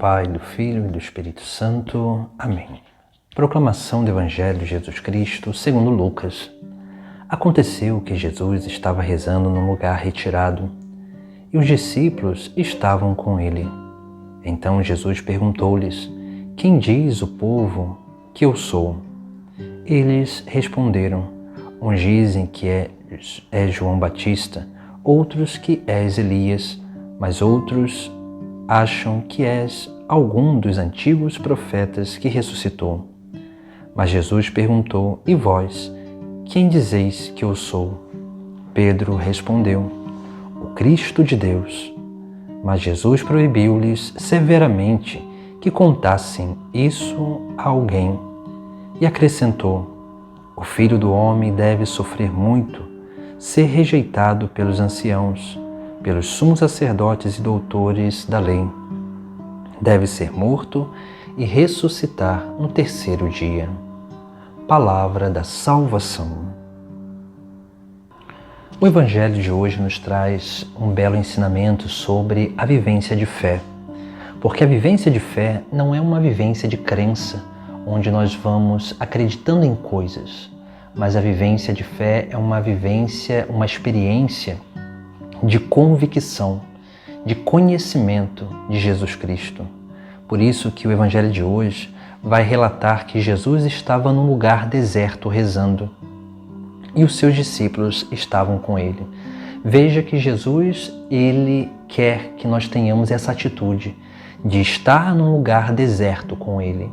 Pai, do Filho e do Espírito Santo. Amém. Proclamação do Evangelho de Jesus Cristo segundo Lucas. Aconteceu que Jesus estava rezando num lugar retirado e os discípulos estavam com ele. Então Jesus perguntou-lhes: Quem diz o povo que eu sou? Eles responderam: Uns dizem que é João Batista, outros que és Elias, mas outros acham que és algum dos antigos profetas que ressuscitou. Mas Jesus perguntou: E vós, quem dizeis que eu sou? Pedro respondeu: O Cristo de Deus. Mas Jesus proibiu-lhes severamente que contassem isso a alguém e acrescentou: O Filho do Homem deve sofrer muito, ser rejeitado pelos anciãos, pelos sumos sacerdotes e doutores da lei. Deve ser morto e ressuscitar no terceiro dia. Palavra da salvação. O Evangelho de hoje nos traz um belo ensinamento sobre a vivência de fé. Porque a vivência de fé não é uma vivência de crença, onde nós vamos acreditando em coisas, mas a vivência de fé é uma vivência, uma experiência de convicção, de conhecimento de Jesus Cristo. Por isso que o Evangelho de hoje vai relatar que Jesus estava num lugar deserto rezando e os seus discípulos estavam com ele. Veja que Jesus, ele quer que nós tenhamos essa atitude de estar num lugar deserto com ele,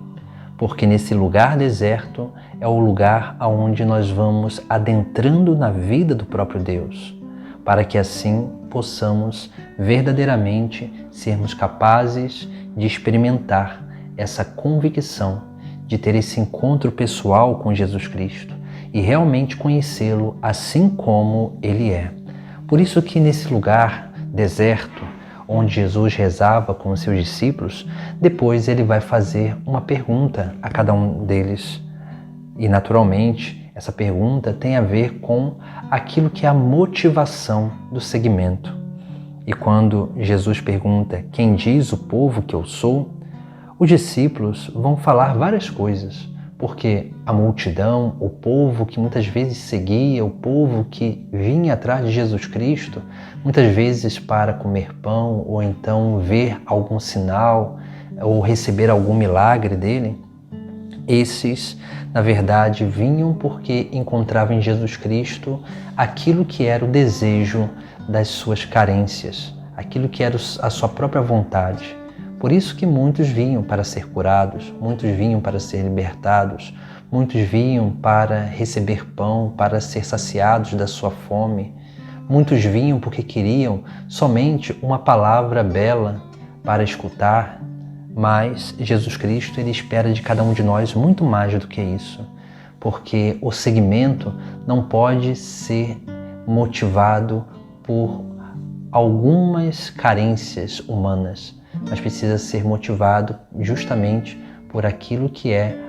porque nesse lugar deserto é o lugar onde nós vamos adentrando na vida do próprio Deus, para que assim possamos verdadeiramente sermos capazes de experimentar essa convicção, de ter esse encontro pessoal com Jesus Cristo e realmente conhecê-lo assim como Ele é. Por isso que nesse lugar deserto, onde Jesus rezava com os seus discípulos, depois ele vai fazer uma pergunta a cada um deles. E naturalmente, essa pergunta tem a ver com aquilo que é a motivação do seguimento. E quando Jesus pergunta: Quem diz o povo que eu sou? Os discípulos vão falar várias coisas, porque a multidão, o povo que muitas vezes seguia, o povo que vinha atrás de Jesus Cristo, muitas vezes para comer pão ou então ver algum sinal ou receber algum milagre dele, esses, na verdade, vinham porque encontravam em Jesus Cristo aquilo que era o desejo das suas carências, aquilo que era a sua própria vontade. Por isso que muitos vinham para ser curados, muitos vinham para ser libertados, muitos vinham para receber pão, para ser saciados da sua fome. Muitos vinham porque queriam somente uma palavra bela para escutar, mas Jesus Cristo, ele espera de cada um de nós muito mais do que isso, porque o seguimento não pode ser motivado por algumas carências humanas, mas precisa ser motivado justamente por aquilo que é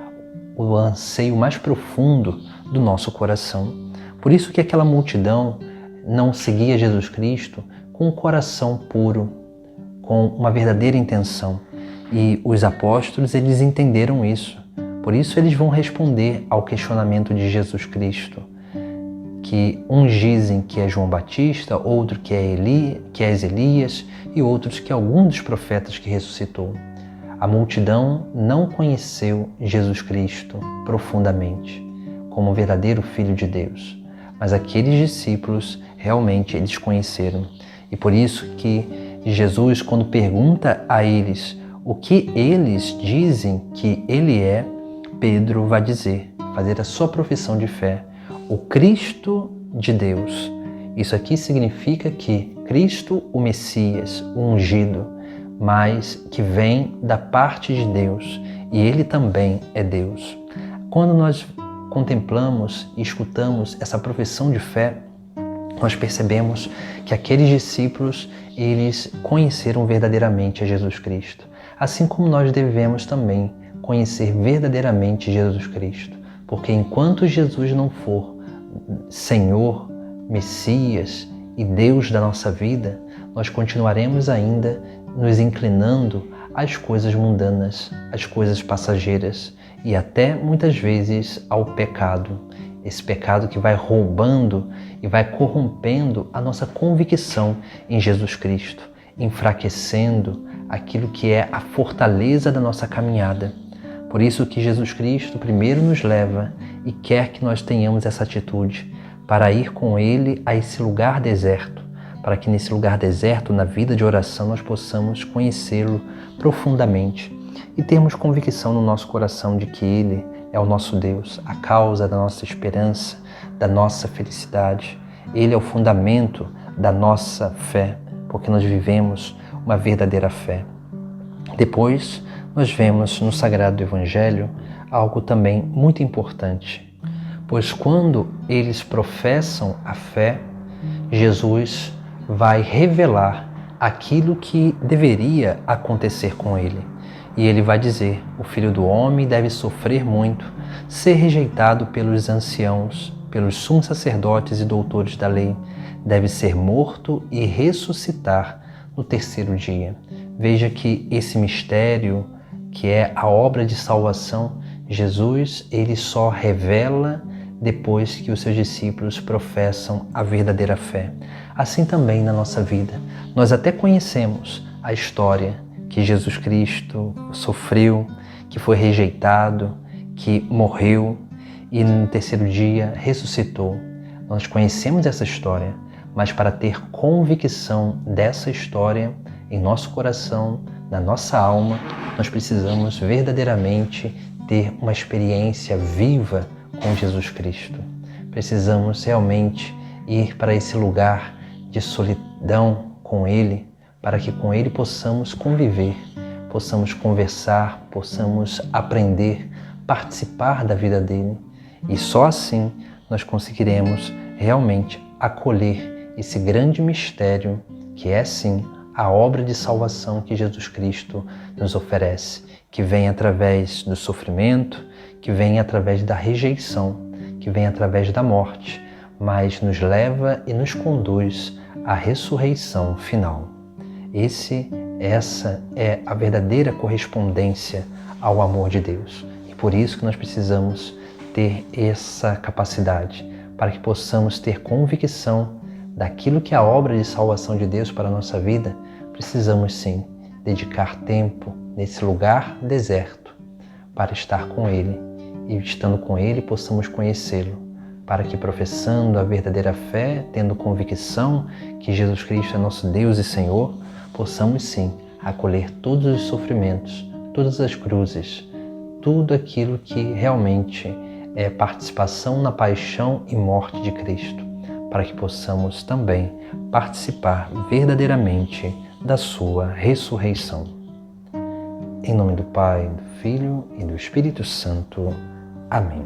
o anseio mais profundo do nosso coração. Por isso que aquela multidão não seguia Jesus Cristo com um coração puro, com uma verdadeira intenção. E os apóstolos, eles entenderam isso. Por isso eles vão responder ao questionamento de Jesus Cristo, que uns dizem que é João Batista, outro que é Elias e outros que é algum dos profetas que ressuscitou. A multidão não conheceu Jesus Cristo profundamente como o verdadeiro Filho de Deus, mas aqueles discípulos realmente eles conheceram. E por isso que Jesus, quando pergunta a eles o que eles dizem que ele é, Pedro vai dizer, fazer a sua profissão de fé: o Cristo de Deus. Isso aqui significa que Cristo, o Messias, o ungido, mas que vem da parte de Deus, e ele também é Deus. Quando nós contemplamos e escutamos essa profissão de fé, nós percebemos que aqueles discípulos, eles conheceram verdadeiramente a Jesus Cristo, assim como nós devemos também conhecer verdadeiramente Jesus Cristo, porque enquanto Jesus não for Senhor, Messias e Deus da nossa vida, nós continuaremos ainda nos inclinando às coisas mundanas, às coisas passageiras e até muitas vezes ao pecado. Esse pecado que vai roubando e vai corrompendo a nossa convicção em Jesus Cristo, enfraquecendo aquilo que é a fortaleza da nossa caminhada. Por isso que Jesus Cristo primeiro nos leva e quer que nós tenhamos essa atitude para ir com Ele a esse lugar deserto, para que nesse lugar deserto, na vida de oração, nós possamos conhecê-lo profundamente e termos convicção no nosso coração de que Ele é o nosso Deus, a causa da nossa esperança, da nossa felicidade. Ele é o fundamento da nossa fé, porque nós vivemos uma verdadeira fé. Depois, nós vemos no Sagrado Evangelho algo também muito importante, pois quando eles professam a fé, Jesus vai revelar aquilo que deveria acontecer com ele. E ele vai dizer: o Filho do Homem deve sofrer muito, ser rejeitado pelos anciãos, pelos sumos sacerdotes e doutores da lei, deve ser morto e ressuscitar no terceiro dia. Veja que esse mistério, que é a obra de salvação, Jesus, ele só revela depois que os seus discípulos professam a verdadeira fé. Assim também na nossa vida. Nós até conhecemos a história que Jesus Cristo sofreu, que foi rejeitado, que morreu e no terceiro dia ressuscitou. Nós conhecemos essa história, mas para ter convicção dessa história em nosso coração, na nossa alma, nós precisamos verdadeiramente ter uma experiência viva com Jesus Cristo. Precisamos realmente ir para esse lugar de solidão com Ele, para que com Ele possamos conviver, possamos conversar, possamos aprender, participar da vida dEle. E só assim nós conseguiremos realmente acolher esse grande mistério que é sim a obra de salvação que Jesus Cristo nos oferece, que vem através do sofrimento, que vem através da rejeição, que vem através da morte, mas nos leva e nos conduz à ressurreição final. Essa é a verdadeira correspondência ao amor de Deus. E por isso que nós precisamos ter essa capacidade, para que possamos ter convicção daquilo que é a obra de salvação de Deus para a nossa vida. Precisamos sim dedicar tempo nesse lugar deserto para estar com Ele, e estando com Ele possamos conhecê-lo, para que professando a verdadeira fé, tendo convicção que Jesus Cristo é nosso Deus e Senhor, possamos sim acolher todos os sofrimentos, todas as cruzes, tudo aquilo que realmente é participação na paixão e morte de Cristo, para que possamos também participar verdadeiramente da sua ressurreição. Em nome do Pai, do Filho e do Espírito Santo. Amém.